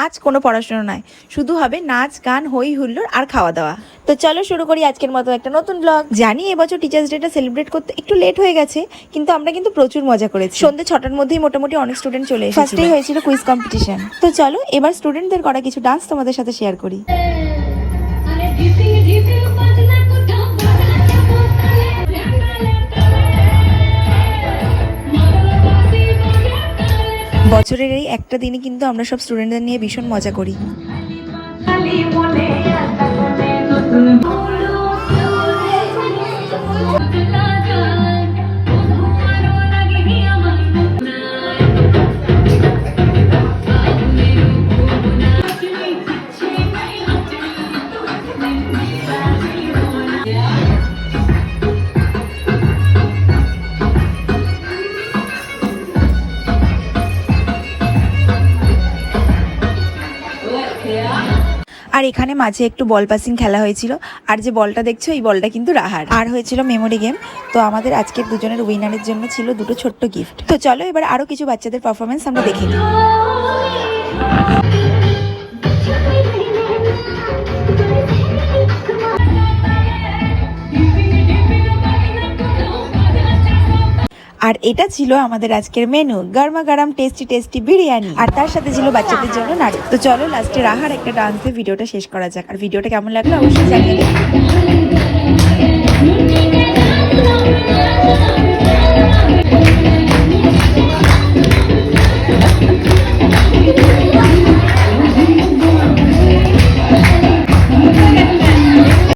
আজ কোনো পড়াশোনা নয়, শুধু হবে নাচ গান হই হুল্লোড় আর খাওয়া দাওয়া। তো চলো শুরু করি আজকের মতো একটা নতুন ব্লগ। জানি এবছর টিচার্স ডেটা সেলিব্রেট করতে একটু লেট হয়ে গেছে, কিন্তু আমরা কিন্তু প্রচুর মজা করেছি। সন্ধ্যে 6টার মধ্যেই মোটামুটি অনেক স্টুডেন্ট চলে এসেছে। ফার্স্টেই হয়েছিল কুইজ কম্পিটিশন। তো চলো এবার স্টুডেন্টদের করা কিছু ডান্স তোমাদের সাথে শেয়ার করি। বছরের এই একটা দিনই কিন্তু আমরা সব স্টুডেন্টদের নিয়ে ভীষণ মজা করি। আর এখানে মাঝে একটু বল পাসিং খেলা হয়েছিল, আর যে বলটা দেখছো এই বলটা কিন্তু রাহার। আর হয়েছিল মেমোরি গেম। তো আমাদের আজকের দুজনের উইনারের জন্য ছিল দুটো ছোট্ট গিফট। তো চলো এবার আরো কিছু বাচ্চাদের পারফরমেন্স আমরা দেখে নিই। আর এটা ছিল আমাদের আজকের মেনু, গরমা গরম টেস্টি টেস্টি বিরিয়ানি, আর তার সাথে ছিল বাচ্চাদের জন্য নাটক। তো চলো লাস্টে রাহার একটা ডান্সে ভিডিওটা শেষ করা যাক। আর ভিডিওটা কেমন লাগলো অবশ্যই জানিয়ে দেবে।